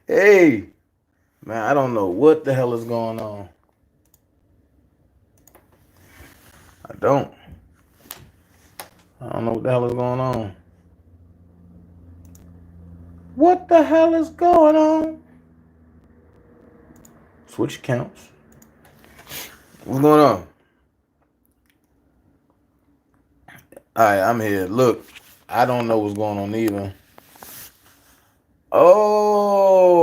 Hey, man, I don't know what the hell is going on. I don't. I don't know what the hell is going on. What the hell is going on? Switch accounts. What's going on? Alright, I'm here. Look, I don't know what's going on either. Oh,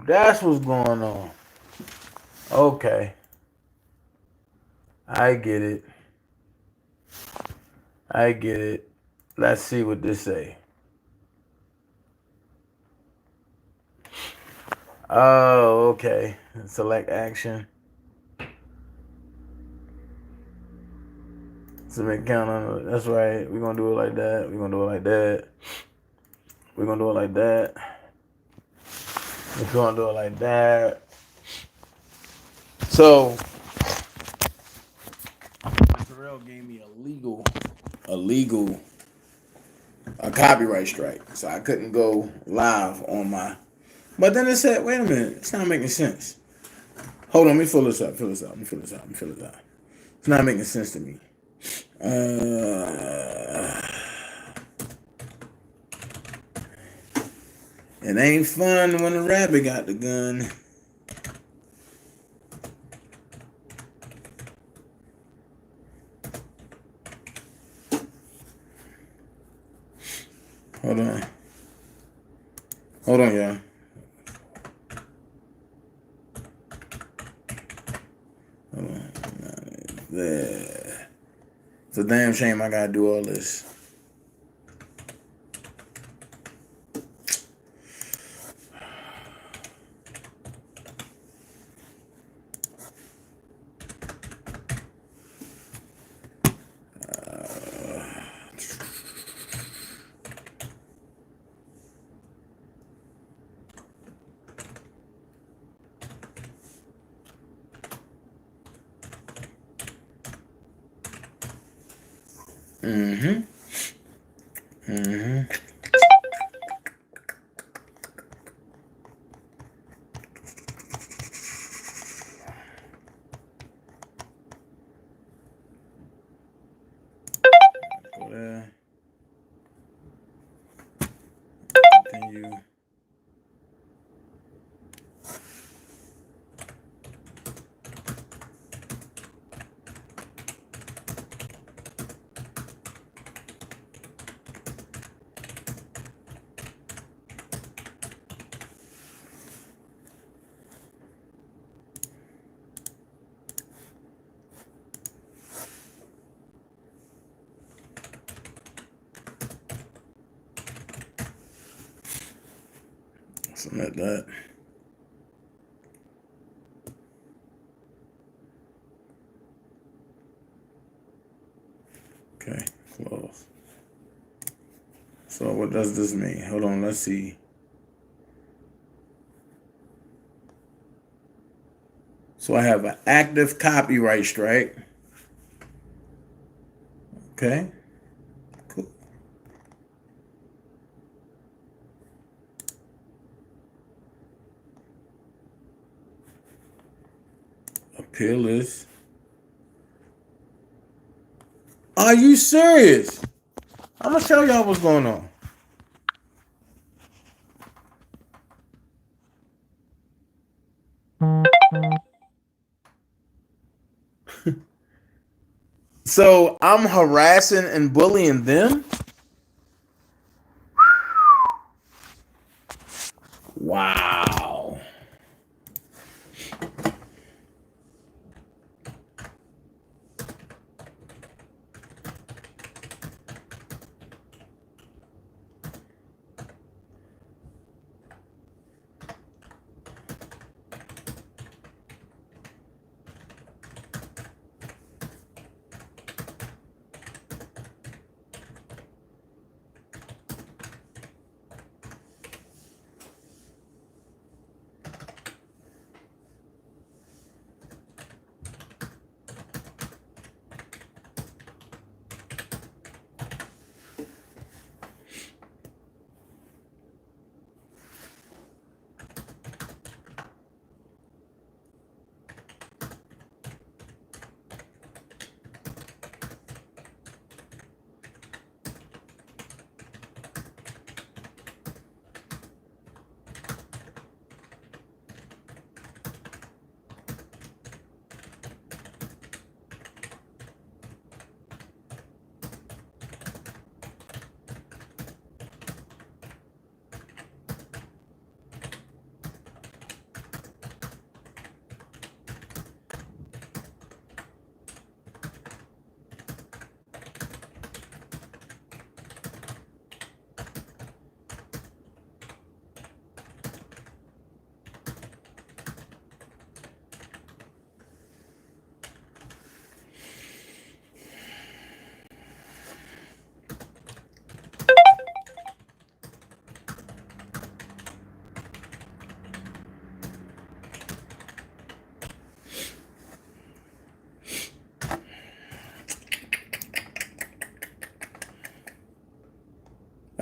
that's what's going on. Okay. I get it. I get it. Let's see what this say. Oh, okay. Select action. Submit count on it. That's right. We're gonna do it like that. We're gonna do it like that. We're gonna do it like that. We're gonna do it like that. So Terrell gave me a copyright strike. So I couldn't go live on my. But then it said, wait a minute, it's not making sense. Hold on, let me fill this up. Let me fill this out. It's not making sense to me. It ain't fun when the rabbit got the gun. Hold on. Hold on, y'all. Hold on. There. It's a damn shame I gotta do all this. Mm-hmm. Mm-hmm. Go there. Continue. Something like that. Okay, close. So what does this mean? Hold on, let's see. So I have an active copyright strike. Okay. Cool. Appeal is. Are you serious? I'm gonna show y'all what's going on. So I'm harassing and bullying them? Wow.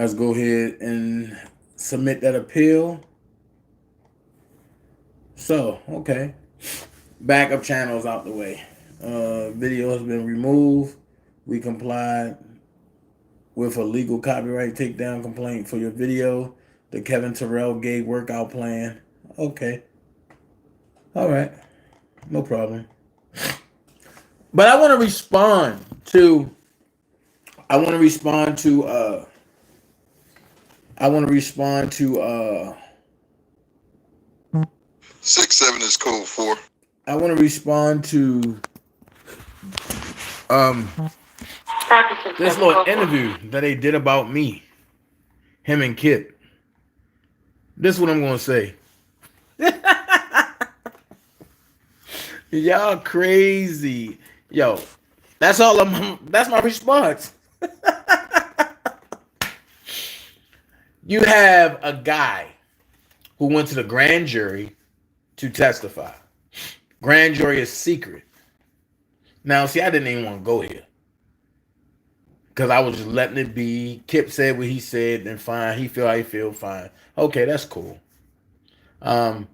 Let's go ahead and submit that appeal. So, okay. Backup channels out the way. Video has been removed. We complied with a legal copyright takedown complaint for your video. The Kevin Terrell gay workout plan. Okay. All right. No problem. But I want to respond to 6-7 is code 4. I want to respond to this little interview that they did about me, him and Kip. This is what I'm gonna say. Y'all crazy. Yo, that's my response. You have a guy who went to the grand jury to testify. Grand jury is secret. Now, see, I didn't even want to go here because I was just letting it be. Kip said what he said, and fine. He feel how he feel, fine. Okay, that's cool. I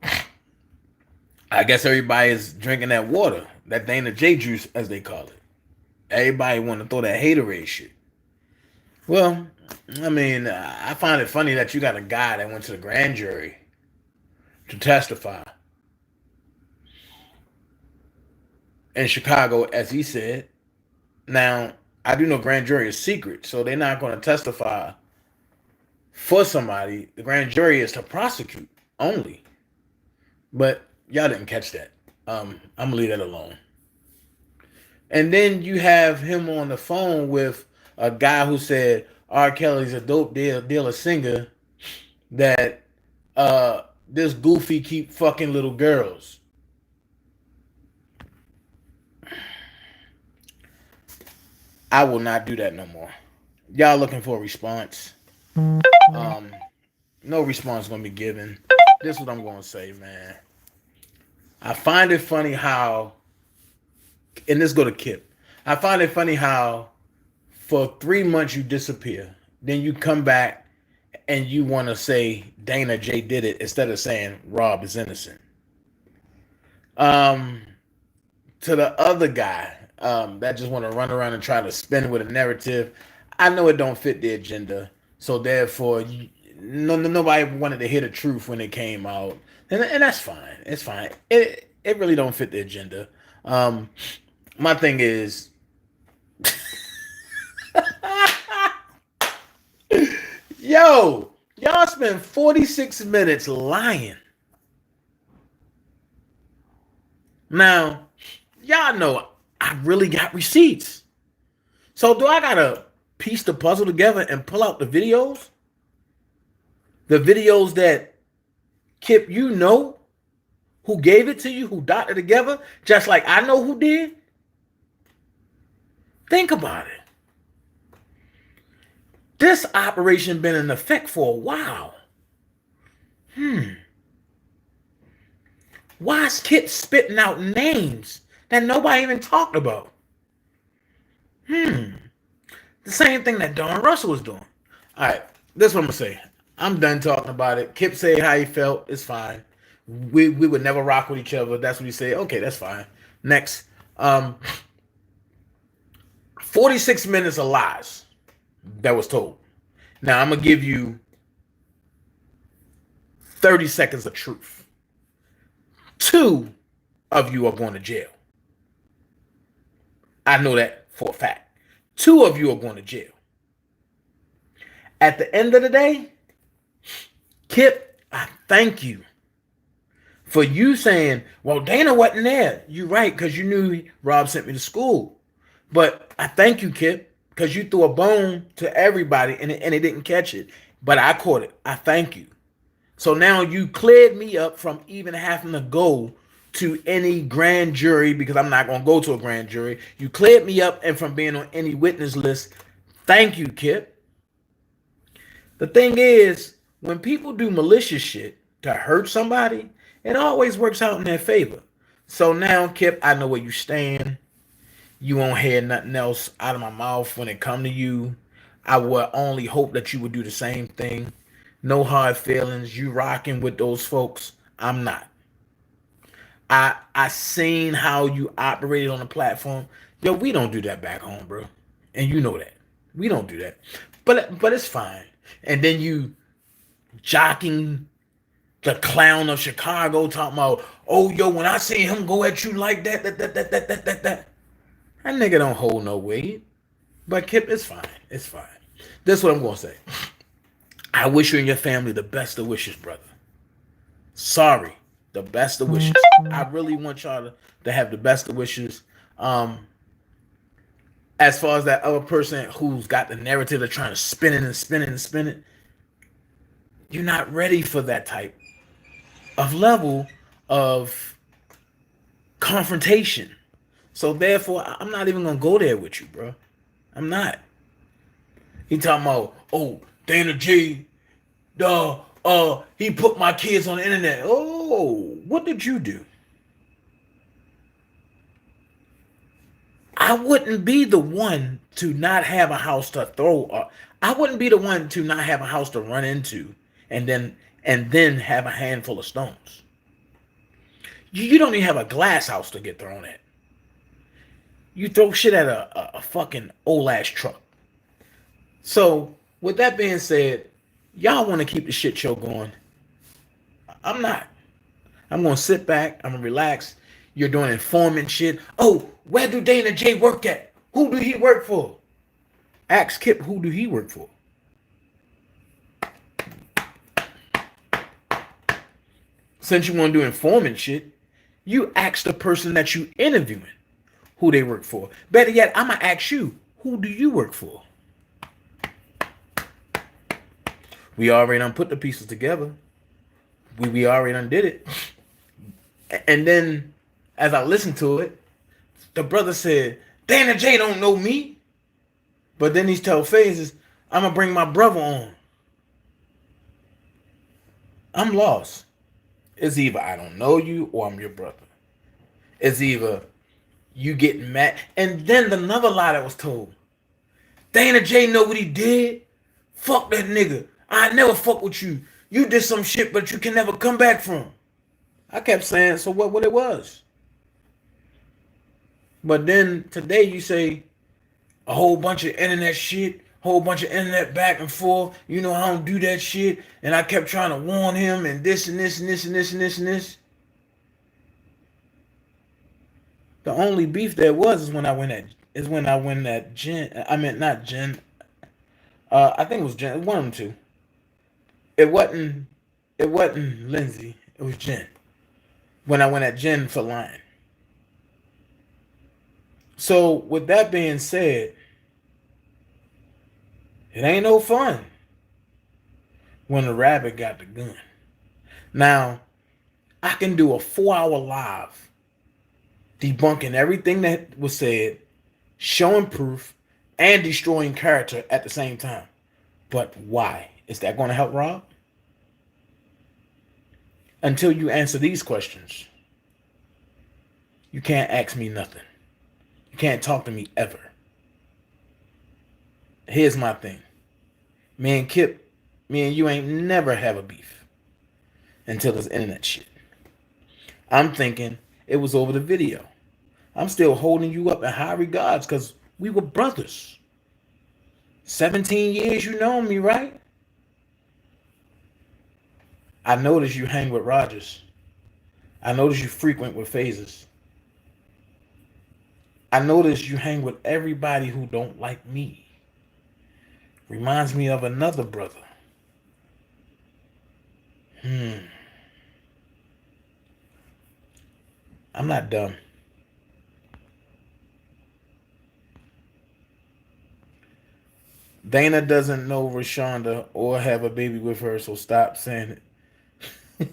guess everybody is drinking that water, that Dana J juice, as they call it. Everybody want to throw that haterade shit. Well, I mean, I find it funny that you got a guy that went to the grand jury to testify in Chicago, as he said. Now, I do know grand jury is secret, so they're not going to testify for somebody. The grand jury is to prosecute only. But y'all didn't catch that. I'm going to leave that alone. And then you have him on the phone with a guy who said R. Kelly's a dope dealer singer, that this goofy keep fucking little girls. I will not do that no more. Y'all looking for a response? No response gonna be given. This is what I'm gonna say, man. I find it funny how, and this go to Kip. I find it funny how for 3 months you disappear, then you come back and you want to say Dana J did it instead of saying Rob is innocent. To the other guy that just want to run around and try to spin with a narrative, I know it don't fit the agenda, so therefore nobody wanted to hear the truth when it came out, and that's fine. It's fine. It really don't fit the agenda. My thing is, yo, y'all spent 46 minutes lying. Now, y'all know I really got receipts. So do I gotta piece the puzzle together and pull out the videos? The videos that Kip, you know, who gave it to you, who got it together, just like I know who did? Think about it. This operation been in effect for a while. Why is Kip spitting out names that nobody even talked about? The same thing that Don Russell was doing. All right, this is what I'm gonna say. I'm done talking about it. Kip said how he felt. It's fine. We would never rock with each other. That's what he said. Okay, that's fine. Next. 46 minutes of lies that was told. Now I'm gonna give you 30 seconds of truth. 2 of you are going to jail. I know that for a fact. 2 of you are going to jail. At the end of the day, Kip, I thank you for you saying, well, Dana wasn't there. You're right, because you knew Rob sent me to school. But I thank you, Kip, because you threw a bone to everybody and it didn't catch it. But I caught it. I thank you. So now you cleared me up from even having to go to any grand jury, because I'm not going to go to a grand jury. You cleared me up and from being on any witness list. Thank you, Kip. The thing is, when people do malicious shit to hurt somebody, it always works out in their favor. So now, Kip, I know where you stand. You won't hear nothing else out of my mouth when it come to you. I would only hope that you would do the same thing. No hard feelings. You rocking with those folks. I'm not. I seen how you operated on the platform. Yo, we don't do that back home, bro. And you know that. We don't do that. But it's fine. And then you jocking the clown of Chicago talking about, oh yo, when I see him go at you like that nigga don't hold no weight. But Kip, it's fine. It's fine. This is what I'm gonna say. I wish you and your family the best of wishes, brother. Sorry, the best of wishes. I really want y'all to have the best of wishes. As far as that other person who's got the narrative of trying to spin it and spin it and spin it, you're not ready for that type of level of confrontation. So therefore, I'm not even gonna go there with you, bro. I'm not. He talking about, oh, Dana G, he put my kids on the internet. Oh, what did you do? I wouldn't be the one to not have a house to throw. I wouldn't be the one to not have a house to run into, and then have a handful of stones. You don't even have a glass house to get thrown at. You throw shit at a fucking old ass truck. So with that being said, y'all want to keep the shit show going. I'm not. I'm gonna sit back. I'm gonna relax. You're doing informant shit. Oh, where do Dana J work at? Who do he work for? Ask Kip, who do he work for? Since you want to do informant shit, you ask the person that you interviewing who they work for. Better yet, I'm gonna ask you, who do you work for? We already done put the pieces together. We already done did it. And then, as I listened to it, the brother said, Dana J don't know me. But then he's telling phases, I'm going to bring my brother on. I'm lost. It's either I don't know you or I'm your brother. It's either you getting mad. And then another lie that was told. Dana J know what he did. Fuck that nigga. I never fuck with you. You did some shit, but you can never come back from. I kept saying, so what it was? But then today you say a whole bunch of internet shit, whole bunch of internet back and forth. You know, I don't do that shit. And I kept trying to warn him and this and this and this and this and this and this. The only beef there was is when I went at Jen. I meant not Jen. I think it was Jen. One of them two. It wasn't Lindsay. It was Jen. When I went at Jen for lying. So with that being said, it ain't no fun when the rabbit got the gun. Now, I can do a 4-hour live debunking everything that was said, showing proof, and destroying character at the same time. But why? Is that going to help Rob? Until you answer these questions, you can't ask me nothing. You can't talk to me ever. Here's my thing. Me and Kip, me and you ain't never have a beef until this internet shit. I'm thinking it was over the video. I'm still holding you up in high regards because we were brothers. 17 years you know me, right? I noticed you hang with Rogers. I noticed you frequent with Phases. I noticed you hang with everybody who don't like me. Reminds me of another brother. I'm not dumb. Dana doesn't know Rashonda or have a baby with her, so stop saying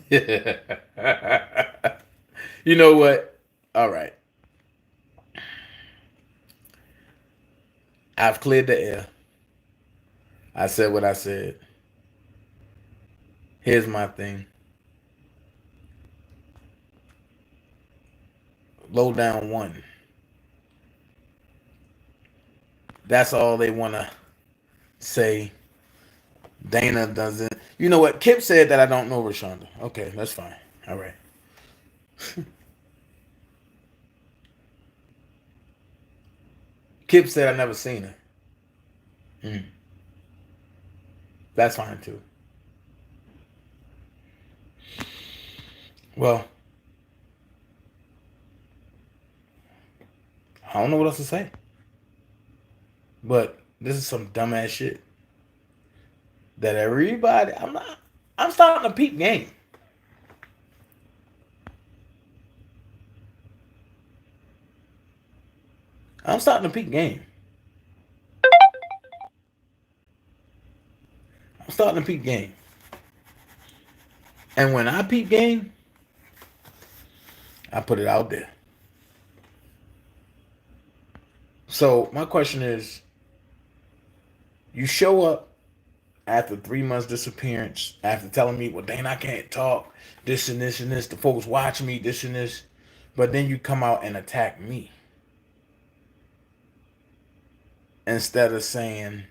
it. You know what? All right. I've cleared the air. I said what I said. Here's my thing. Low down one. That's all they want to say Dana doesn't. You know what? Kip said that I don't know Rashonda. Okay, that's fine. All right. Kip said I never seen her. Mm, that's fine too. Well, I don't know what else to say. But this is some dumbass shit that everybody. I'm not. I'm starting to peep game. I'm starting to peep game. I'm starting to peep game. And when I peep game, I put it out there. So my question is, you show up after 3 months disappearance, after telling me, well, Dane, I can't talk, this and this and this, the folks watch me, this and this, but then you come out and attack me. Instead of saying,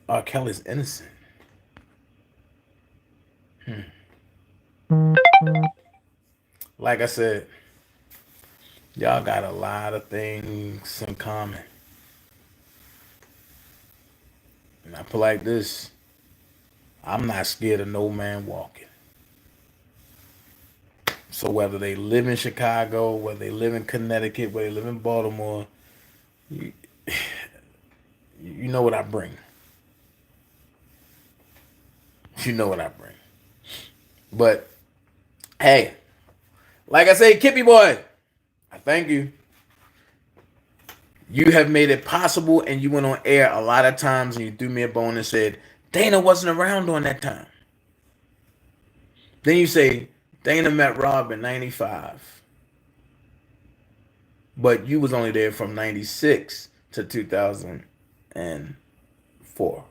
R. Kelly's innocent. Like I said, y'all got a lot of things in common. And I put like this, I'm not scared of no man walking. So whether they live in Chicago, whether they live in Connecticut, whether they live in Baltimore, you, you know what I bring. You know what I bring. But hey, like I say, Kippy boy, I thank you. You have made it possible, and you went on air a lot of times, and you threw me a bone and said Dana wasn't around during that time. Then you say Dana met Rob in '95, but you was only there from '96 to 2004.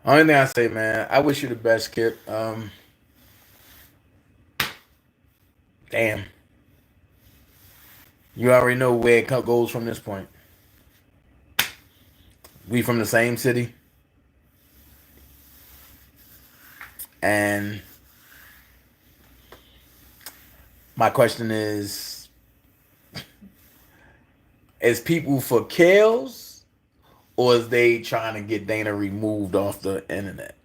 Only thing I say, man, I wish you the best, Kip. Damn, you already know where it goes from this point. We from the same city, and my question is people for kills, or is they trying to get Dana removed off the internet?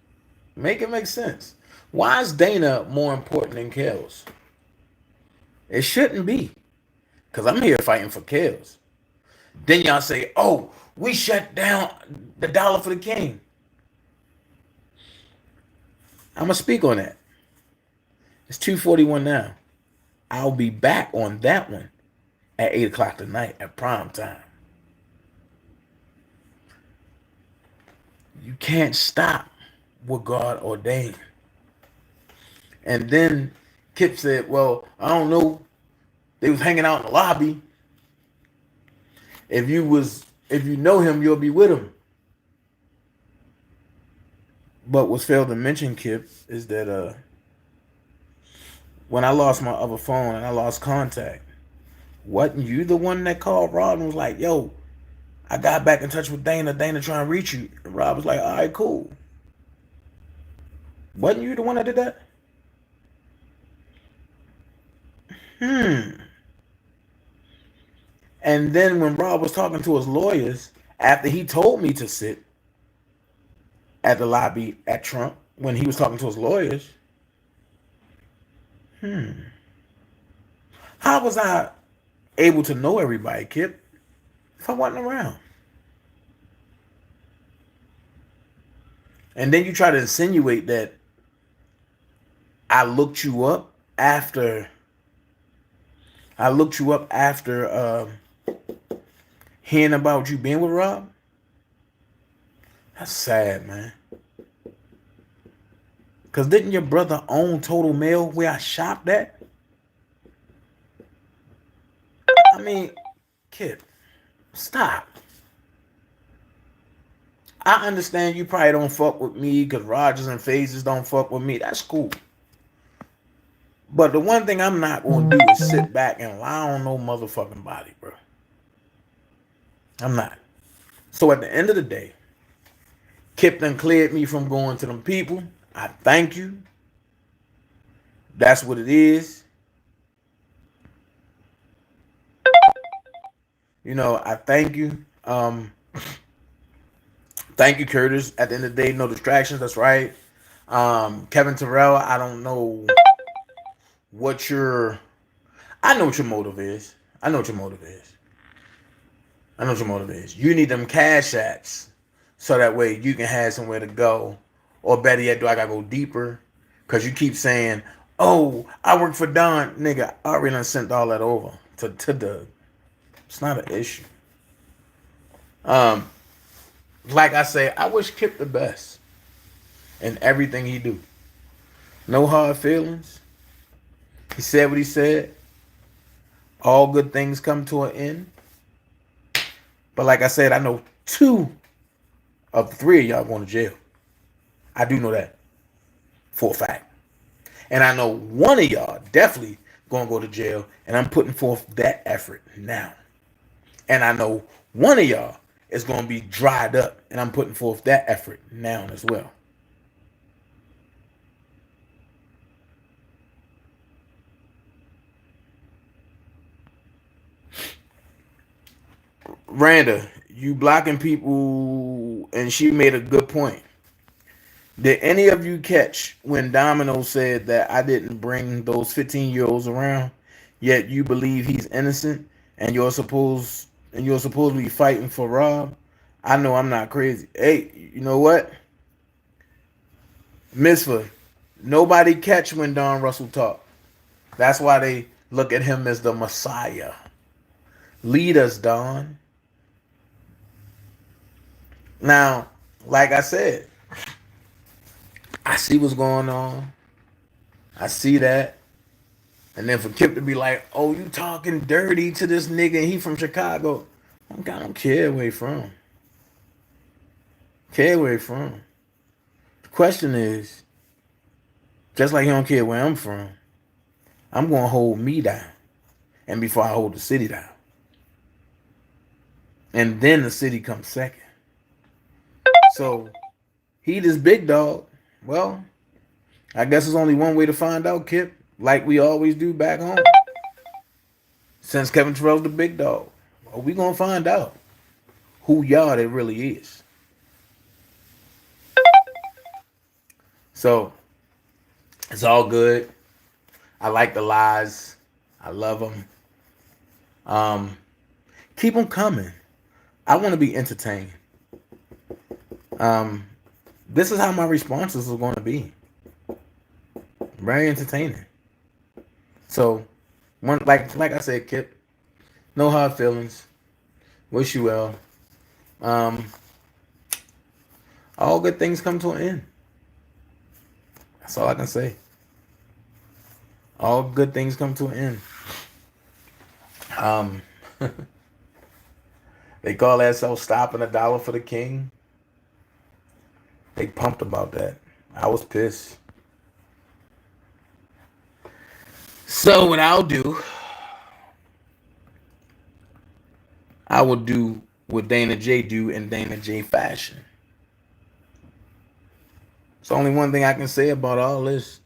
Make it make sense. Why is Dana more important than kills? It shouldn't be. Because I'm here fighting for kills. Then y'all say, oh, we shut down the Dollar for the King. I'm going to speak on that. It's 2:41 now. I'll be back on that one at 8 o'clock tonight at prime time. You can't stop what God ordained. And then Kip said, well, I don't know. They was hanging out in the lobby. If you know him, you'll be with him. But what's failed to mention, Kip, is that when I lost my other phone and I lost contact, wasn't you the one that called Rob and was like, yo, I got back in touch with Dana. Dana trying to reach you. And Rob was like, all right, cool. Wasn't you the one that did that? And then when Rob was talking to his lawyers, after he told me to sit at the lobby at Trump, when he was talking to his lawyers, how was I able to know everybody, Kip, if I wasn't around? And then you try to insinuate that I looked you up after hearing about you being with Rob. That's sad, man. Because didn't your brother own Total Mail where I shopped at? I mean, kid, stop. I understand you probably don't fuck with me because Rogers and Phases don't fuck with me. That's cool. But the one thing I'm not going to do is sit back and lie on no motherfucking body, bro. I'm not. So at the end of the day, Kipton cleared me from going to them people. I thank you. That's what it is. You know, I thank you. Thank you, Curtis. At the end of the day, no distractions. That's right. Kevin Terrell, I don't know what your... I know what your motive is. I know what your motive is. I know what your motive is. You need them cash apps so that way you can have somewhere to go. Or better yet, do I gotta go deeper? Because you keep saying, oh, I work for Don. Nigga, I already done sent all that over to Doug. It's not an issue. Like I say, I wish Kip the best in everything he do. No hard feelings. He said what he said. All good things come to an end. But like I said, I know 2 of the 3 of y'all going to jail. I do know that for a fact. And I know 1 of y'all definitely going to go to jail. And I'm putting forth that effort now. And I know 1 of y'all is going to be dried up. And I'm putting forth that effort now as well. Randa, you blocking people, and she made a good point. Did any of you catch when Domino said that I didn't bring those 15-year-olds around, yet you believe he's innocent, and you're supposed to be fighting for Rob? I know I'm not crazy. Hey, you know what? Misfah, nobody catch when Don Russell talk. That's why they look at him as the Messiah. Lead us, Don. Now, like I said, I see what's going on. I see that. And then for Kip to be like, oh, you talking dirty to this nigga and he from Chicago. I don't care where he from. Care where he from. The question is, just like he don't care where I'm from, I'm going to hold me down. And before I hold the city down. And then the city comes second. So, he this big dog. Well, I guess there's only one way to find out, Kip. Like we always do back home. Since Kevin Terrell's the big dog, well, we gonna find out who y'all it really is. So, it's all good. I like the lies. I love them. Keep them coming. I want to be entertained. This is how my responses are going to be. Very entertaining. So, like I said, Kip, no hard feelings. Wish you well. All good things come to an end. That's all I can say. All good things come to an end. They call that so stopping $1 for the king. They pumped about that. I was pissed. So what I'll do, I will do what Dana J do in Dana J fashion. It's only one thing I can say about all this.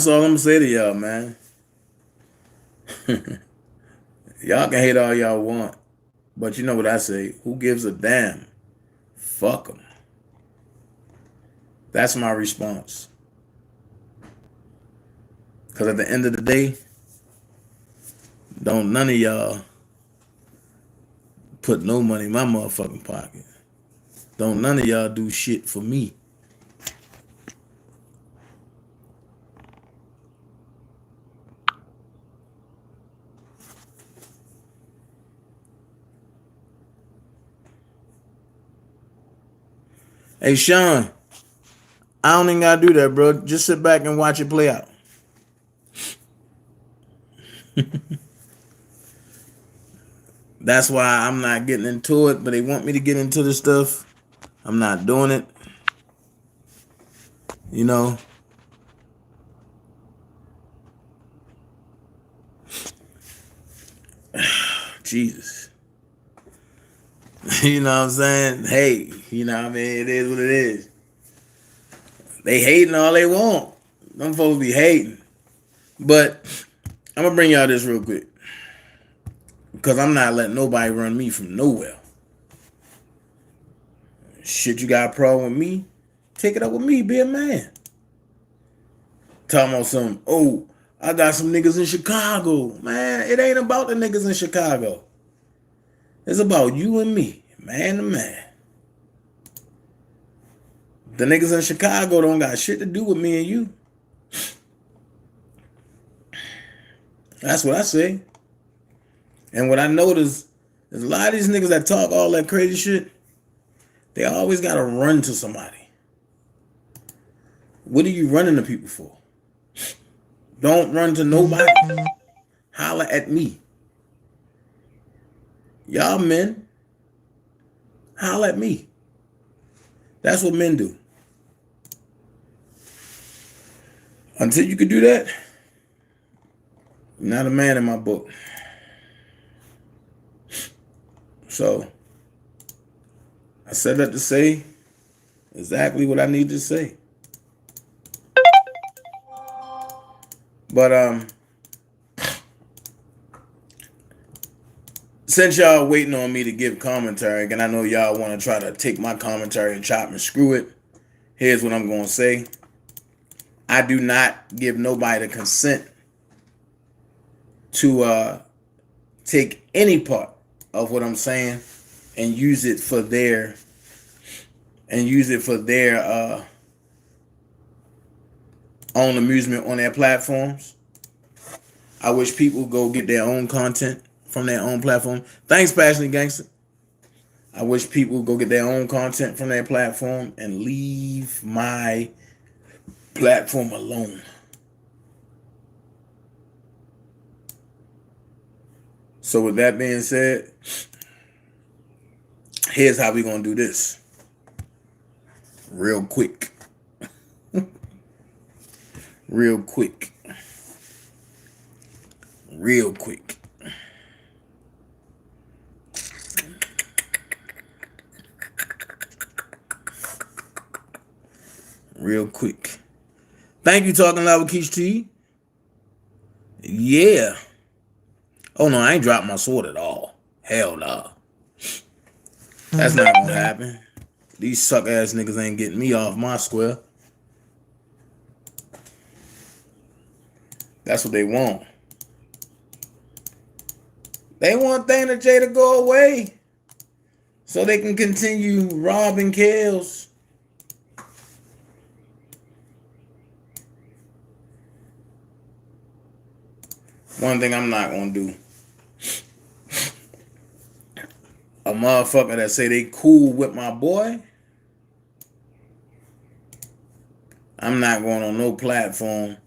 That's all I'm gonna say to y'all, man. Y'all can hate all y'all want, but you know what I say? Who gives a damn? Fuck them. That's my response. Because at the end of the day, don't none of y'all put no money in my motherfucking pocket. Don't none of y'all do shit for me. Hey, Sean, I don't even gotta do that, bro. Just sit back and watch it play out. That's why I'm not getting into it, but they want me to get into this stuff. I'm not doing it. You know. Jesus. You know what I'm saying? Hey, you know what I mean? It is what it is. They hating all they want. Them folks be hating. But I'm going to bring y'all this real quick. Because I'm not letting nobody run me from nowhere. Shit, you got a problem with me? Take it up with me. Be a man. Talking about some, oh, I got some niggas in Chicago. Man, it ain't about the niggas in Chicago. It's about you and me, man to man. The niggas in Chicago don't got shit to do with me and you. That's what I say. And what I notice is a lot of these niggas that talk all that crazy shit, they always got to run to somebody. What are you running to people for? Don't run to nobody. Holler at me. Y'all men, holler at me. That's what men do. Until you can do that, you're not a man in my book. So, I said that to say exactly what I need to say. But, since y'all waiting on me to give commentary, and I know y'all want to try to take my commentary and chop and screw it, here's what I'm going to say. I do not give nobody the consent to take any part of what I'm saying and use it for their own amusement on their platforms. I wish people go get their own content from their own platform. Thanks, Passionate Gangster. I wish people go get their own content from their platform and leave my platform alone. So with that being said, here's how we're going to do this. Real quick. Real quick. Real quick. Real quick. Thank you, Talking Loud with Keish T. Yeah. Oh, no, I ain't dropped my sword at all. Hell no. That's not gonna happen. These suck-ass niggas ain't getting me off my square. That's what they want. They want Thana J to go away so they can continue robbing kills. One thing I'm not gonna do. A motherfucker that say they cool with my boy, I'm not going on no platform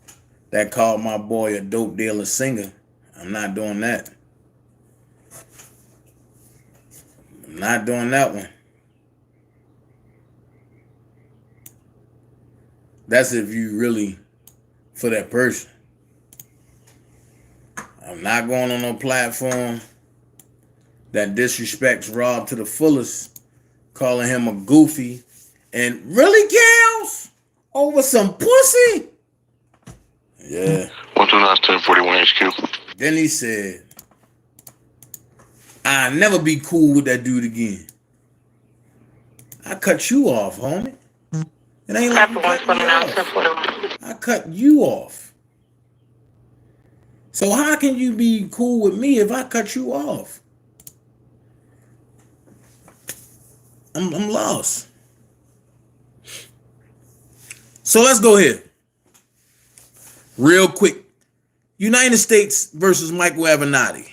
that called my boy a dope dealer singer. I'm not doing that. I'm not doing that one. That's if you really for that person. I'm not going on no platform that disrespects Rob to the fullest, calling him a goofy, and really, gals, over some pussy? Yeah. 129-1041 HQ. Then he said, I'll never be cool with that dude again. I cut you off, homie. It ain't like you cut me off. I cut you off. So how can you be cool with me if I cut you off? I'm lost. So let's go here. Real quick. United States versus Michael Avenatti.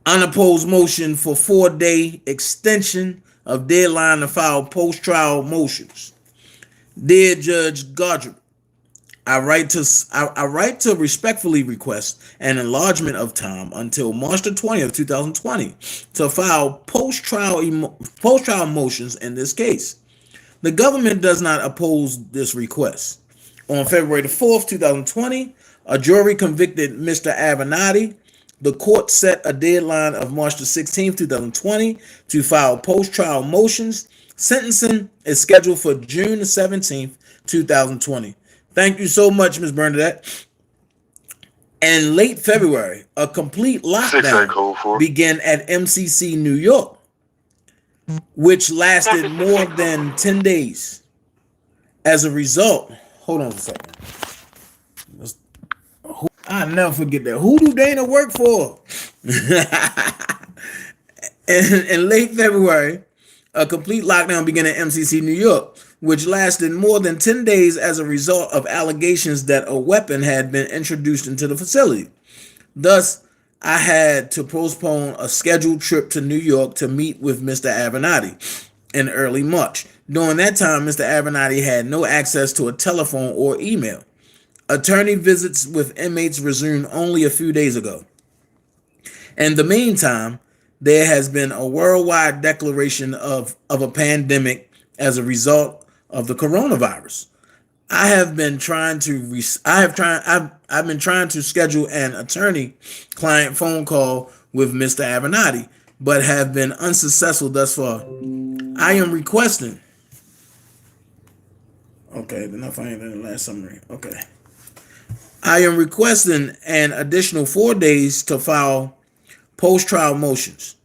Unopposed motion for 4-day extension of deadline to file post-trial motions. Dear Judge Godric, I write to respectfully request an enlargement of time until March the 20th, 2020 to file post-trial motions in this case. The government does not oppose this request. On February the 4th, 2020, a jury convicted Mr. Avenatti. The court set a deadline of March the 16th, 2020 to file post-trial motions. Sentencing is scheduled for June the 17th, 2020. Thank you so much, Ms. Bernadette. In late February, a complete lockdown began at MCC New York, which lasted more than 10 days. As a result, hold on a second. I'll never forget that. Who do Dana work for? In late February, a complete lockdown began at MCC New York, which lasted more than 10 days as a result of allegations that a weapon had been introduced into the facility. Thus, I had to postpone a scheduled trip to New York to meet with Mr. Avenatti in early March. During that time, Mr. Avenatti had no access to a telephone or email. Attorney visits with inmates resumed only a few days ago. In the meantime, there has been a worldwide declaration of a pandemic as a result of the coronavirus. I've been trying to schedule an attorney-client phone call with Mr. Avenatti, but have been unsuccessful thus far. I am requesting. Okay, then I find in the last summary. Okay. I am requesting an additional 4 days to file post-trial motions.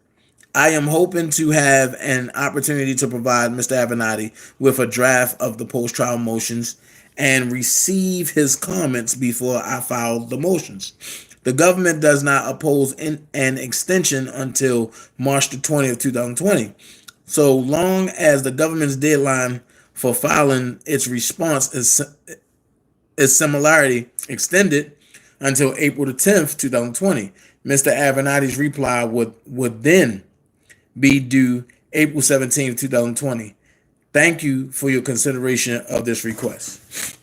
I am hoping to have an opportunity to provide Mr. Avenatti with a draft of the post-trial motions and receive his comments before I file the motions. The government does not oppose an extension until March the 20th, 2020. So long as the government's deadline for filing its response is similarly extended until April the 10th, 2020. Mr. Avenatti's reply would then be due April 17th, 2020. Thank you for your consideration of this request.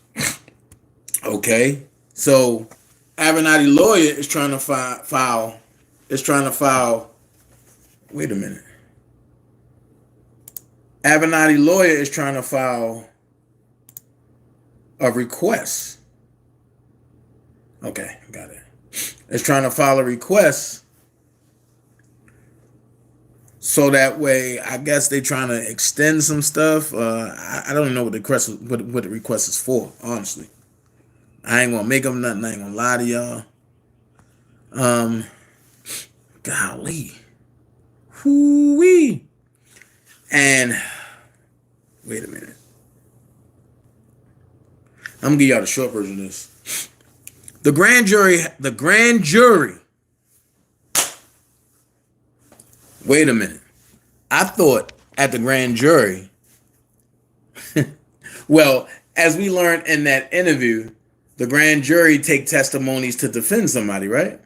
Okay, so Avenatti lawyer is trying to file. Wait a minute. Avenatti lawyer is trying to file a request. Okay, got it. It's trying to file a request so that way, I guess they're trying to extend some stuff. I don't know what the request is for, honestly. I ain't gonna make them nothing. I ain't gonna lie to y'all. Golly. Hoo-wee. And wait a minute. I'm gonna give y'all the short version of this. The grand jury. Wait a minute. I thought at the grand jury, well, as we learned in that interview, the grand jury take testimonies to defend somebody, right?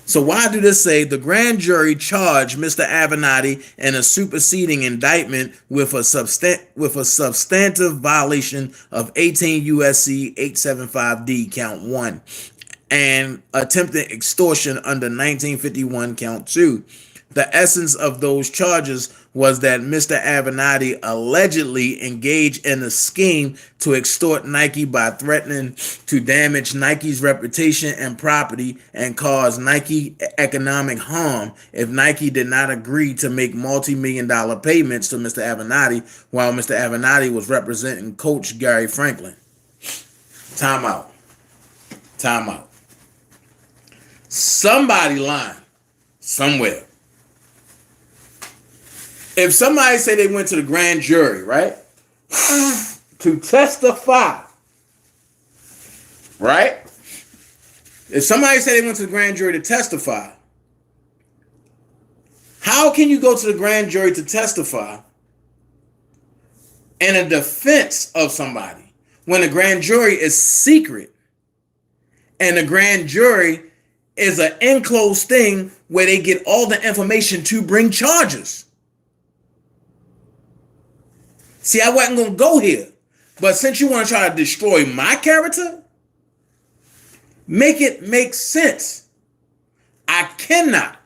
So why do this say the grand jury charged Mr. Avenatti in a superseding indictment with a substantive violation of 18 USC 875D count 1 and attempted extortion under 1951 count 2? The essence of those charges was that Mr. Avenatti allegedly engaged in a scheme to extort Nike by threatening to damage Nike's reputation and property and cause Nike economic harm if Nike did not agree to make multi-million-dollar payments to Mr. Avenatti while Mr. Avenatti was representing Coach Gary Franklin. Time out. Time out. Somebody lying somewhere. If somebody say they went to the grand jury, right, to testify, right? If somebody say they went to the grand jury to testify, how can you go to the grand jury to testify in a defense of somebody when the grand jury is secret and the grand jury is an enclosed thing where they get all the information to bring charges? See, I wasn't going to go here, but since you want to try to destroy my character, make it make sense. I cannot,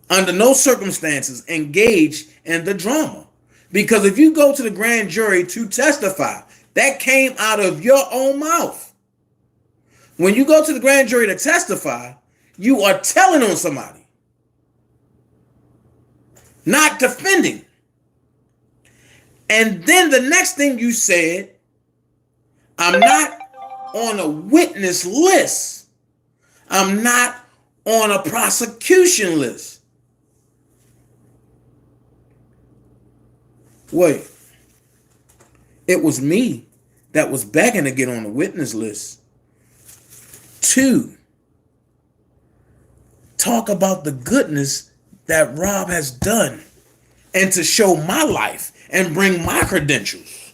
under no circumstances, engage in the drama. Because if you go to the grand jury to testify, that came out of your own mouth. When you go to the grand jury to testify, you are telling on somebody, not defending. And then the next thing you said, I'm not on a witness list. I'm not on a prosecution list. Wait, it was me that was begging to get on the witness list to talk about the goodness that Rob has done and to show my life and bring my credentials.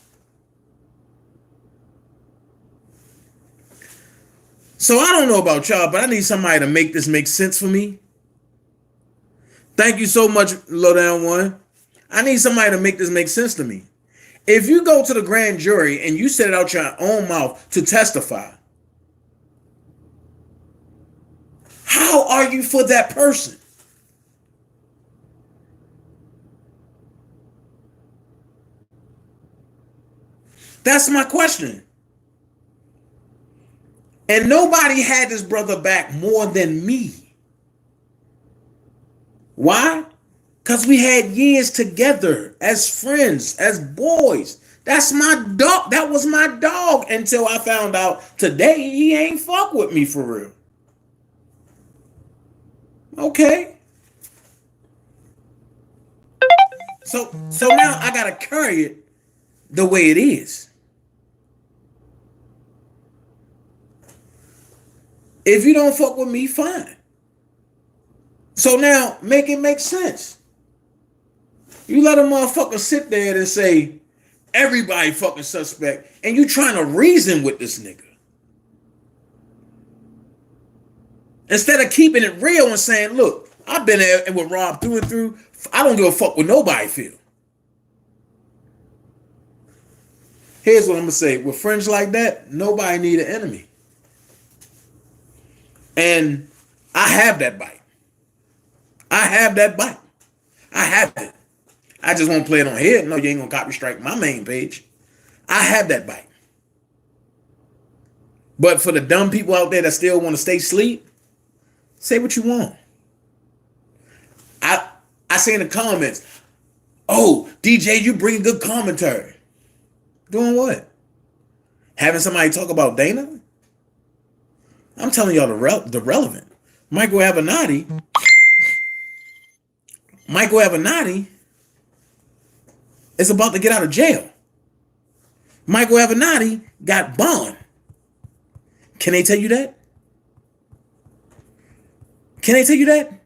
So I don't know about y'all, but I need somebody to make this make sense for me. Thank you so much, Lowdown One. I need somebody to make this make sense to me. If you go to the grand jury and you said it out your own mouth to testify, how are you for that person? That's my question. And nobody had this brother back more than me. Why? Because we had years together as friends, as boys. That's my dog. That was my dog until I found out today he ain't fuck with me for real. Okay. So now I gotta carry it the way it is. If you don't fuck with me, fine. So now make it make sense. You let a motherfucker sit there and say everybody fucking suspect, and you trying to reason with this nigga. Instead of keeping it real and saying, look, I've been there with Rob through and through. I don't give a fuck what nobody feel. Here's what I'm going to say. With friends like that, nobody need an enemy. And I have that bite. I have that bite. I have it. I just won't play it on here. No, you ain't going to copy strike my main page. I have that bite. But for the dumb people out there that still want to stay asleep, say what you want. I say in the comments, oh, DJ, you bring good commentary. Doing what? Having somebody talk about Dana? I'm telling y'all the relevant. Michael Avenatti is about to get out of jail. Michael Avenatti got bond. Can they tell you that? Can they tell you that?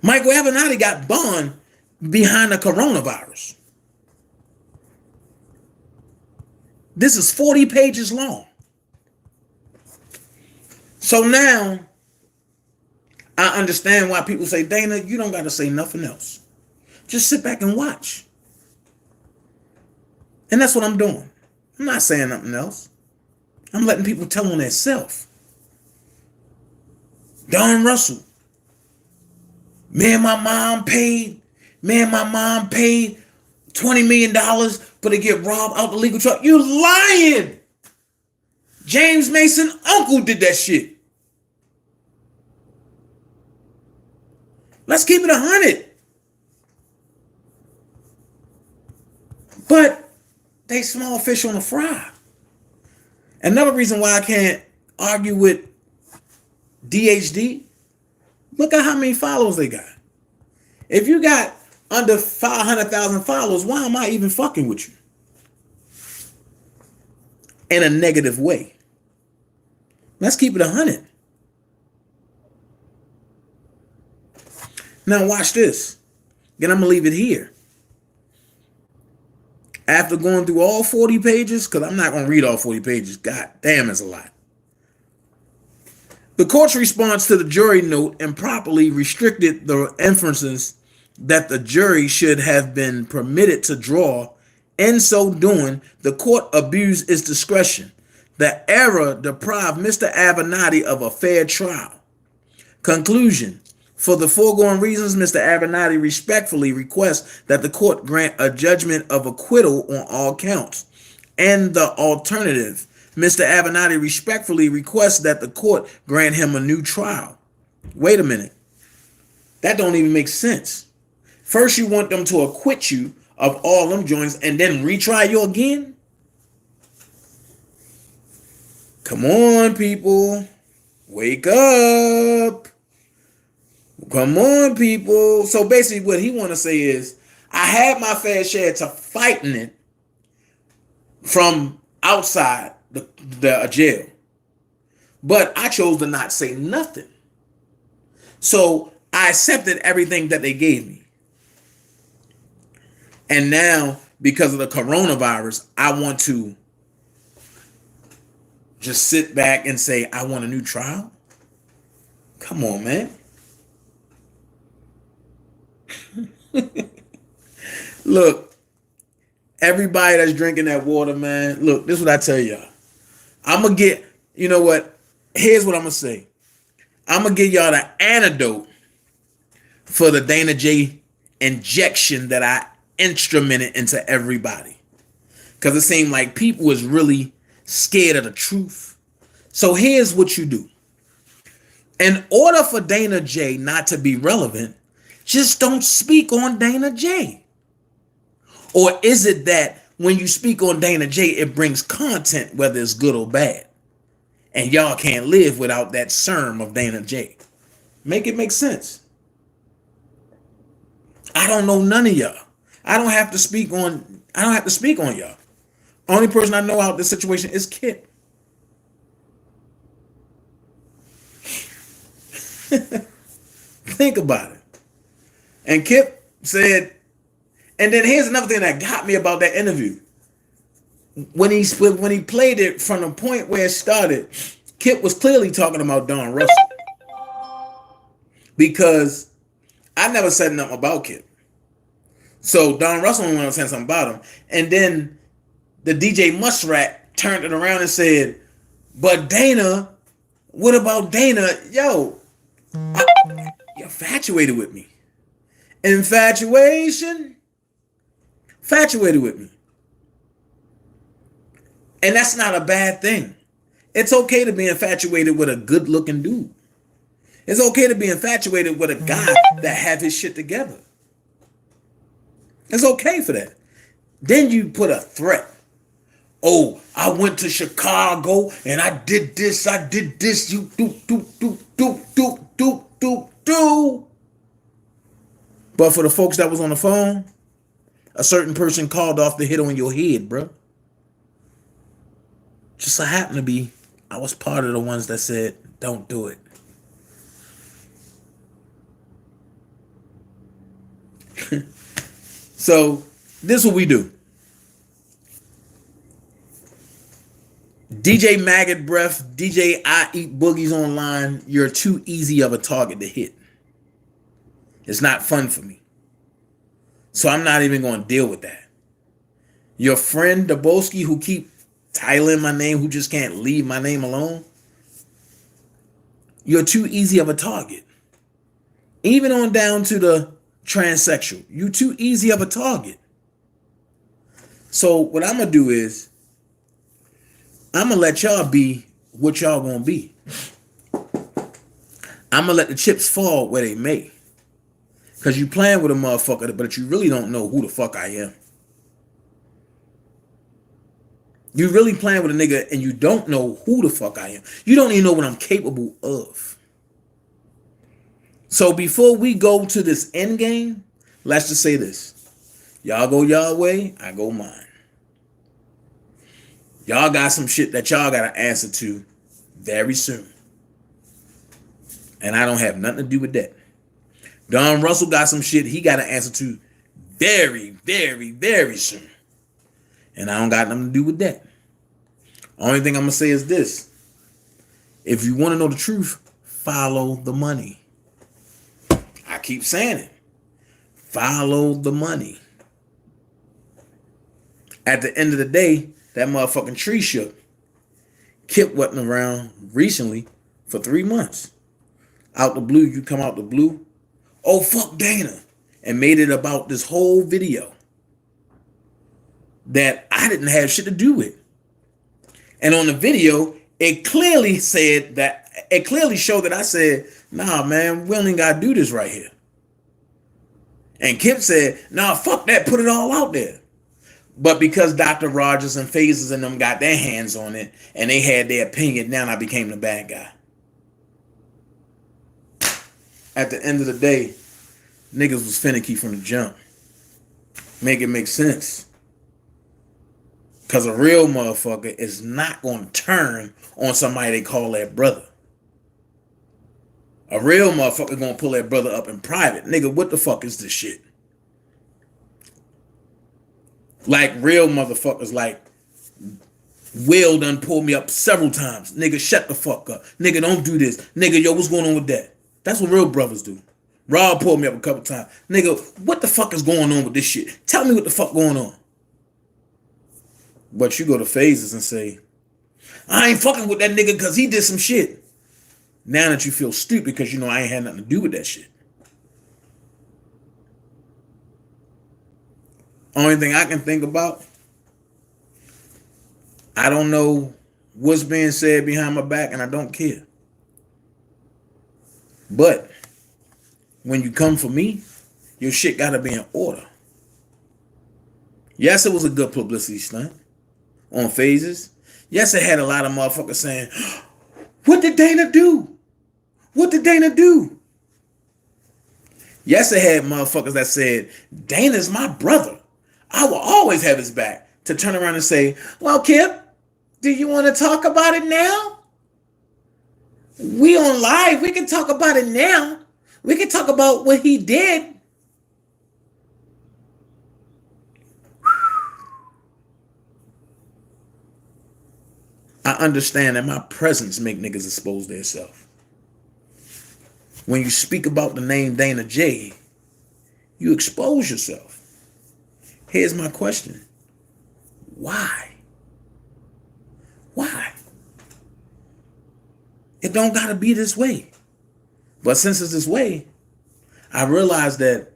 Michael Avenatti got bond behind the coronavirus. This is 40 pages long. So now I understand why people say, Dana, you don't got to say nothing else. Just sit back and watch. And that's what I'm doing. I'm not saying nothing else. I'm letting people tell on themselves. Don Russell. Me and my mom paid $20 million for to get Rob out the legal truck. You lying. James Mason uncle did that shit. Let's keep it 100. But they small fish on a fry. Another reason why I can't argue with DHD, look at how many followers they got. If you got under 500,000 followers, why am I even fucking with you? In a negative way. Let's keep it 100. Now watch this. Then I'm going to leave it here. After going through all 40 pages, because I'm not going to read all 40 pages. God damn, it's a lot. The court's response to the jury note improperly restricted the inferences that the jury should have been permitted to draw. In so doing, the court abused its discretion. The error deprived Mr. Avenatti of a fair trial. Conclusion. For the foregoing reasons, Mr. Avenatti respectfully requests that the court grant a judgment of acquittal on all counts. And the alternative, Mr. Avenatti respectfully requests that the court grant him a new trial. Wait a minute. That don't even make sense. First, you want them to acquit you of all them joints and then retry you again? Come on, people. Wake up. Come on, people. So basically what he want to say is, I had my fair share to fighting it from outside the jail. But I chose to not say nothing. So I accepted everything that they gave me. And now, because of the coronavirus, I want to just sit back and say, I want a new trial? Come on, man. Look, everybody that's drinking that water, man, look, this is what I tell y'all. I'm going to get, you know what? Here's what I'm going to say. I'm going to give y'all the antidote for the Dana J injection that I instrumented into everybody. Because it seemed like people was really scared of the truth. So here's what you do. In order for Dana J not to be relevant, just don't speak on Dana J. Or is it that when you speak on Dana J, it brings content, whether it's good or bad? And y'all can't live without that serum of Dana J. Make it make sense. I don't know none of y'all. I don't have to speak on y'all. Only person I know out this situation is Kip. Think about it. And Kip said, and then here's another thing that got me about that interview. When he played it from the point where it started, Kip was clearly talking about Don Russell. Because I never said nothing about Kip. So Don Russell wanted to say something about him. And then the DJ Muskrat turned it around and said, but Dana, what about Dana? Yo, you're infatuated with me. Infatuation? Infatuated with me. And that's not a bad thing. It's okay to be infatuated with a good looking dude. It's okay to be infatuated with a guy that have his shit together. It's okay for that. Then you put a threat. Oh, I went to Chicago and I did this, you do. But for the folks that was on the phone, a certain person called off the hit on your head, bro. Just so happened to be, I was part of the ones that said, don't do it. So, this is what we do. DJ Maggot Breath, DJ I Eat Boogies Online, you're too easy of a target to hit. It's not fun for me. So I'm not even going to deal with that. Your friend Daboski who keep titling my name, who just can't leave my name alone, you're too easy of a target. Even on down to the transsexual, you too easy of a target. So what I'm going to do is, I'm going to let y'all be what y'all going to be. I'm going to let the chips fall where they may. Because you playing with a motherfucker, but you really don't know who the fuck I am. You really playing with a nigga and you don't know who the fuck I am. You don't even know what I'm capable of. So before we go to this end game, let's just say this. Y'all go y'all way, I go mine. Y'all got some shit that y'all got to answer to very soon. And I don't have nothing to do with that. Don Russell got some shit he got to answer to very, very, very soon. And I don't got nothing to do with that. Only thing I'm going to say is this. If you want to know the truth, follow the money. I keep saying it. Follow the money. At the end of the day, that motherfucking tree shook. Kip wasn't around recently for 3 months. Out the blue, you come out the blue. Oh, fuck Dana. And made it about this whole video that I didn't have shit to do with. And on the video, it clearly showed that I said, nah, man, we don't even gotta do this right here. And Kip said, nah, fuck that, put it all out there. But because Dr. Rogers and Phases and them got their hands on it and they had their opinion, now I became the bad guy. At the end of the day, niggas was finicky from the jump. Make it make sense. Because a real motherfucker is not going to turn on somebody they call their brother. A real motherfucker going to pull that brother up in private. Nigga, what the fuck is this shit? Like real motherfuckers like Will done pulled me up several times. Nigga, shut the fuck up. Nigga, don't do this. Nigga, yo, what's going on with that? That's what real brothers do. Rob pulled me up a couple times. Nigga, what the fuck is going on with this shit? Tell me what the fuck going on. But you go to Phases and say, I ain't fucking with that nigga because he did some shit. Now that you feel stupid because you know I ain't had nothing to do with that shit. Only thing I can think about, I don't know what's being said behind my back and I don't care. But when you come for me, your shit gotta be in order. Yes, it was a good publicity stunt on Phases. Yes, it had a lot of motherfuckers saying, what did Dana do? What did Dana do? Yes, it had motherfuckers that said, Dana's my brother. I will always have his back. To turn around and say, well, Kip, do you want to talk about it now? We on live. We can talk about it now. We can talk about what he did. I understand that my presence make niggas expose themselves. When you speak about the name Dana J, you expose yourself. Here's my question. Why? Why? It don't gotta be this way. But since it's this way, I realized that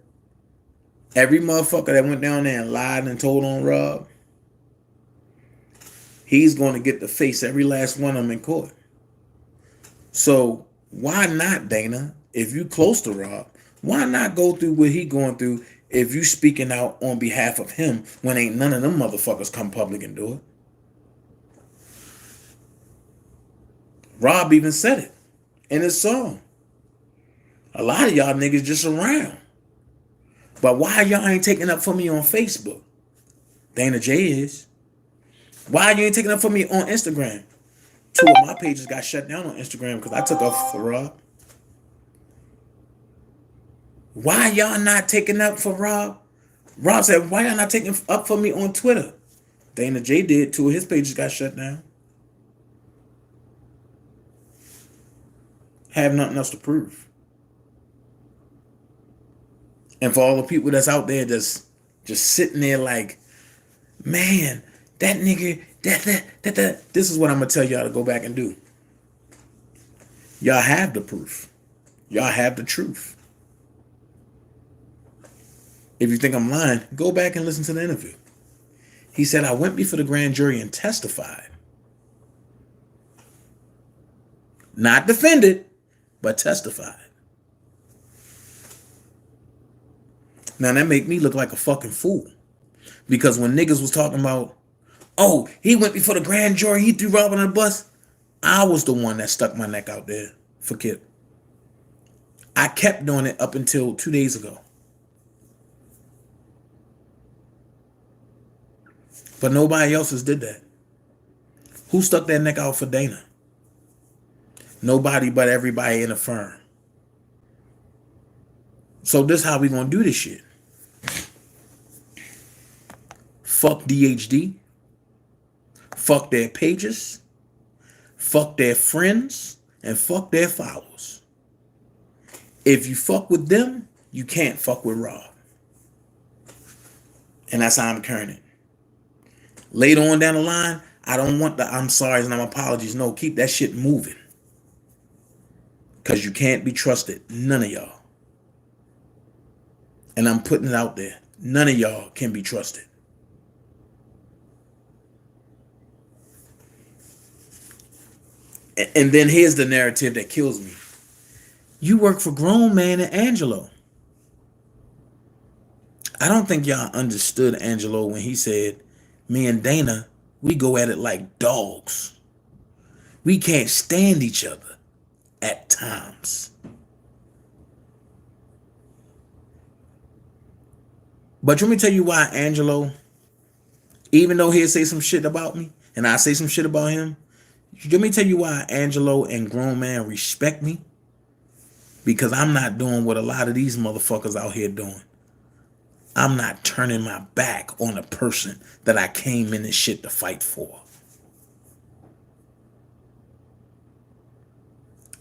every motherfucker that went down there and lied and told on Rob, he's going to get to face every last one of them in court. So why not, Dana? If you close to Rob, why not go through what he going through if you speaking out on behalf of him when ain't none of them motherfuckers come public and do it? Rob even said it in his song. A lot of y'all niggas just around. But why y'all ain't taking up for me on Facebook? Dana J is. Why you ain't taking up for me on Instagram? 2 of my pages got shut down on Instagram because I took off for Rob. Why y'all not taking up for Rob? Rob said, why y'all not taking up for me on Twitter? Dana J did. 2 of his pages got shut down. Have nothing else to prove. And for all the people that's out there just sitting there like, man, that nigga, that. This is what I'm going to tell y'all to go back and do. Y'all have the proof. Y'all have the truth. If you think I'm lying, go back and listen to the interview. He said, I went before the grand jury and testified. Not defended, but testified. Now that make me look like a fucking fool. Because when niggas was talking about, Oh, he went before the grand jury. He threw Rob on the bus. I was the one that stuck my neck out there for Kip. I kept doing it up until 2 days ago. But nobody else has did that. Who stuck their neck out for Dana? Nobody but everybody in the firm. So this how we gonna do this shit. Fuck DHD. Fuck their pages. Fuck their friends. And fuck their followers. If you fuck with them, you can't fuck with Rob. And that's how I'm carrying it. Later on down the line, I don't want the I'm sorry's and I'm apologies. No, keep that shit moving. Because you can't be trusted. None of y'all. And I'm putting it out there. None of y'all can be trusted. And then here's the narrative that kills me. You work for Grown Man and Angelo. I don't think y'all understood Angelo when he said, me and Dana, we go at it like dogs. We can't stand each other at times. But let me tell you why Angelo, even though he'll say some shit about me, and I say some shit about him, let me tell you why Angelo and Grown Man respect me. Because I'm not doing what a lot of these motherfuckers out here doing. I'm not turning my back on a person that I came in this shit to fight for.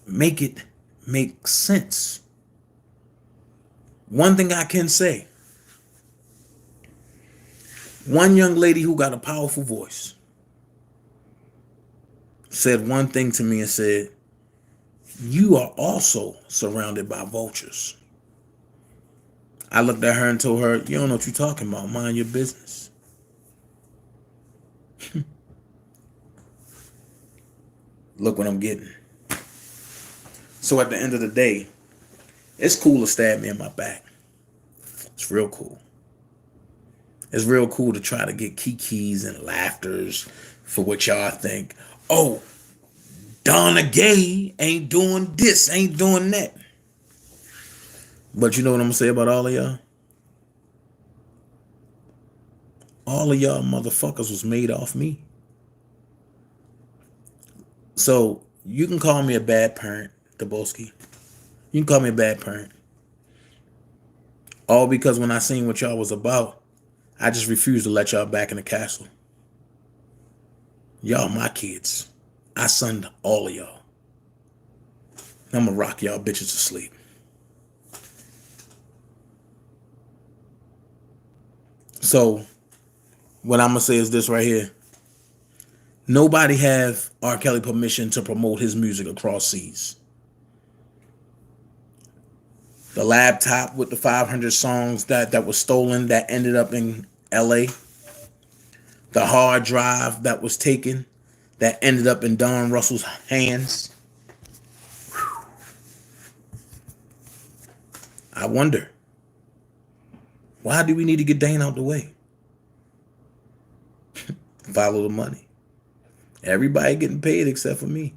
Make it make sense. One thing I can say. One young lady who got a powerful voice said one thing to me and said, you are also surrounded by vultures. I looked at her and told her, you don't know what you're talking about. Mind your business. Look what I'm getting. So at the end of the day, it's cool to stab me in my back. It's real cool. It's real cool to try to get kikis and laughters for what y'all think. Oh, Donna Gay ain't doing this, ain't doing that. But you know what I'm gonna say about all of y'all? All of y'all motherfuckers was made off me. So you can call me a bad parent, Deb7nking. You can call me a bad parent. All because when I seen what y'all was about, I just refused to let y'all back in the castle. Y'all my kids. I sunned all of y'all. I'm gonna rock y'all bitches to sleep. So what I'm gonna say is this right here. Nobody have R. Kelly permission to promote his music across seas. The laptop with the 500 songs that was stolen that ended up in LA. The hard drive that was taken that ended up in Don Russell's hands. Whew. I wonder, why do we need to get Dane out the way? Follow the money. Everybody getting paid except for me.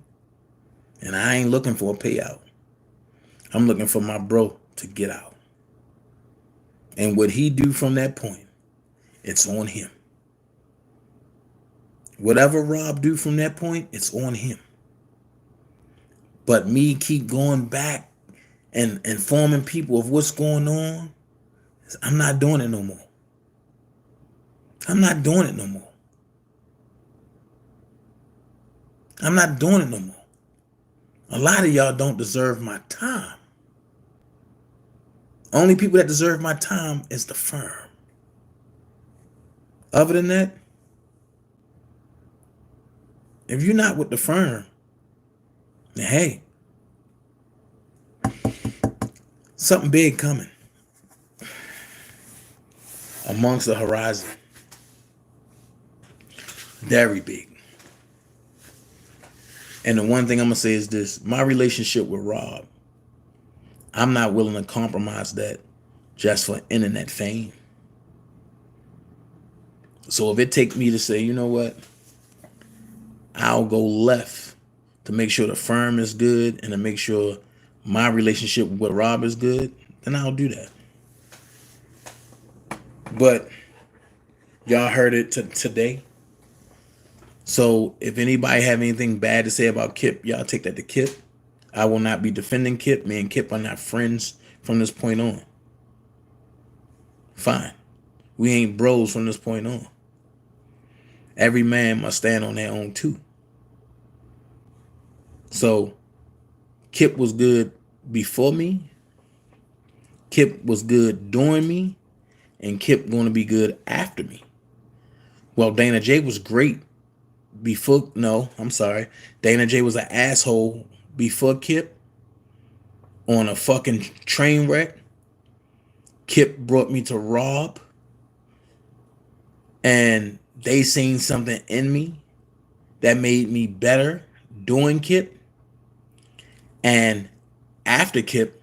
And I ain't looking for a payout. I'm looking for my bro to get out. And what he do from that point, it's on him. Whatever Rob do from that point, it's on him. But me keep going back and informing people of what's going on, I'm not doing it no more. I'm not doing it no more. I'm not doing it no more. A lot of y'all don't deserve my time. Only people that deserve my time is the firm. Other than that, if you're not with the firm, then hey, something big coming amongst the horizon. Very big. And the one thing I'm going to say is this. My relationship with Rob, I'm not willing to compromise that just for internet fame. So if it take me to say, you know what, I'll go left to make sure the firm is good and to make sure my relationship with Rob is good, then I'll do that. But y'all heard it today. So if anybody have anything bad to say about Kip, y'all take that to Kip. I will not be defending Kip. Me and Kip are not friends from this point on. Fine. We ain't bros from this point on. Every man must stand on their own too. So Kip was good before me. Kip was good during me. And Kip going to be good after me. Well, Dana J was great before. No, I'm sorry. Dana J was an asshole before Kip on a fucking train wreck. Kip brought me to Rob. And they seen something in me that made me better doing Kip. And after Kip,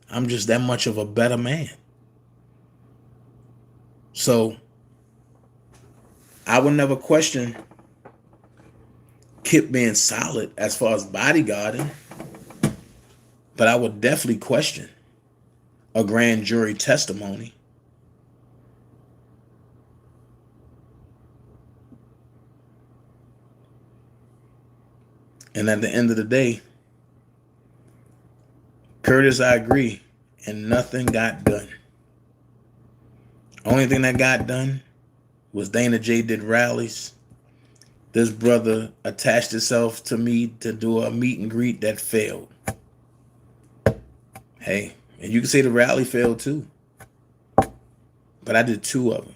I'm just that much of a better man. So I would never question Kip being solid as far as bodyguarding, but I would definitely question a grand jury testimony. And at the end of the day, Curtis, I agree, and nothing got done. Only thing that got done was Dana J did rallies. This brother attached himself to me to do a meet and greet that failed. Hey, and you can say the rally failed too. But I did two of them.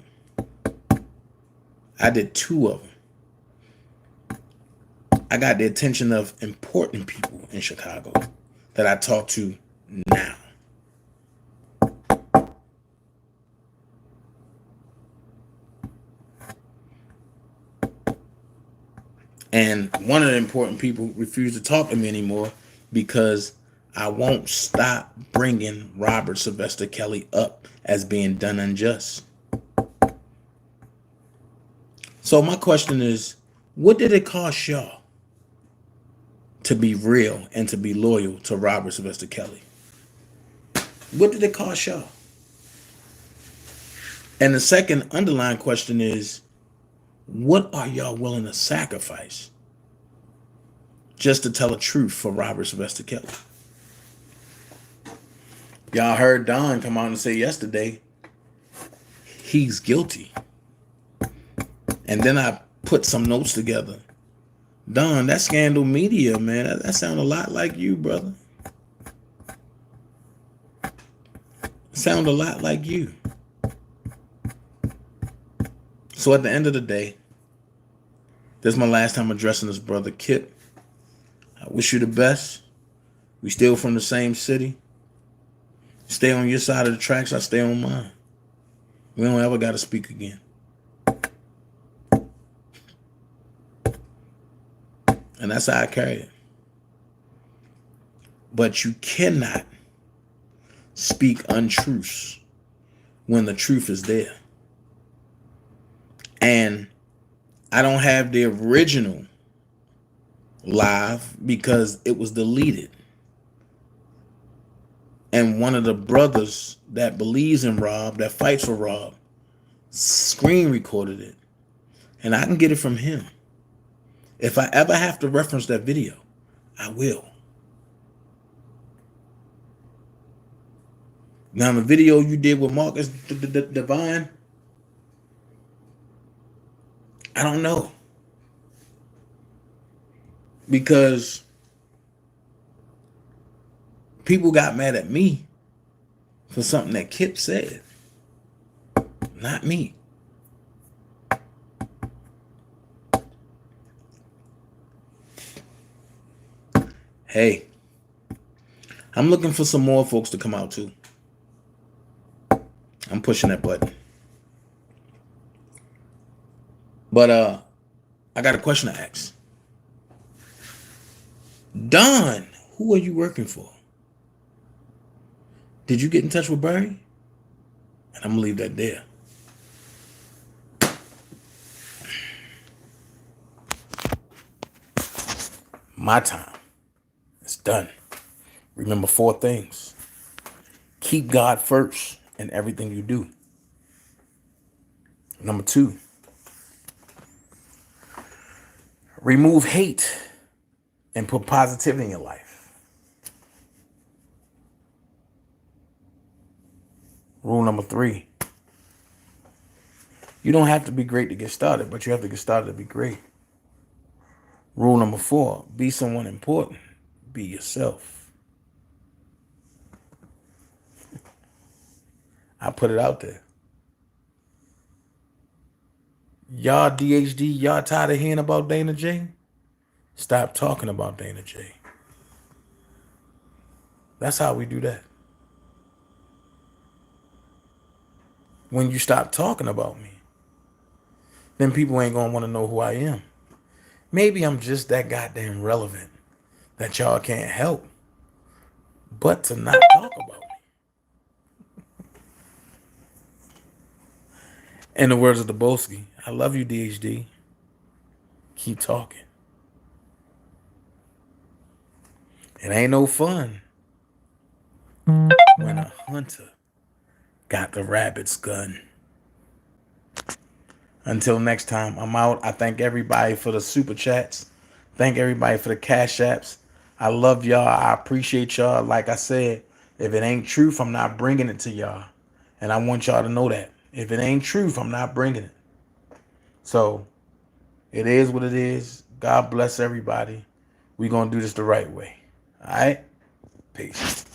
I got the attention of important people in Chicago that I talk to now. And one of the important people refused to talk to me anymore because I won't stop bringing Robert Sylvester Kelly up as being done unjust. So my question is, what did it cost y'all to be real and to be loyal to Robert Sylvester Kelly? What did it cost y'all? And the second underlying question is, what are y'all willing to sacrifice just to tell the truth for Robert Sylvester Kelly? Y'all heard Don come out and say yesterday he's guilty. And then I put some notes together. Don, that Scandal Media, man, that sound a lot like you, brother. Sound a lot like you. So at the end of the day, this is my last time addressing this brother Kip. I wish you the best. We still from the same city. Stay on your side of the tracks, I stay on mine. We don't ever got to speak again. And that's how I carry it. But you cannot speak untruths when the truth is there. And I don't have the original live because it was deleted. And one of the brothers that believes in Rob, that fights for Rob, screen recorded it. And I can get it from him. If I ever have to reference that video, I will. Now, the video you did with Marcus Divine, I don't know. Because people got mad at me for something that Kip said. Not me. Hey, I'm looking for some more folks to come out too. I'm pushing that button. But I got a question to ask. Don, who are you working for? Did you get in touch with Barry? And I'm gonna leave that there. My time is done. Remember 4 things. Keep God first in everything you do. Number 2, remove hate and put positivity in your life. Rule number 3, you don't have to be great to get started, but you have to get started to be great. Rule number 4, be someone important. Be yourself. I put it out there. Y'all DHD, y'all tired of hearing about Dana J? Stop talking about Dana J. That's how we do that. When you stop talking about me, then people ain't gonna want to know who I am. Maybe I'm just that goddamn relevant that y'all can't help but to not talk about me. In the words of the Deb7nking, I love you, DHD. Keep talking. It ain't no fun when a hunter got the rabbit's gun. Until next time, I'm out. I thank everybody for the super chats. Thank everybody for the cash apps. I love y'all. I appreciate y'all. Like I said, if it ain't truth, I'm not bringing it to y'all. And I want y'all to know that. If it ain't truth, I'm not bringing it. So it is what it is. God bless everybody. We're going to do this the right way. All right? Peace.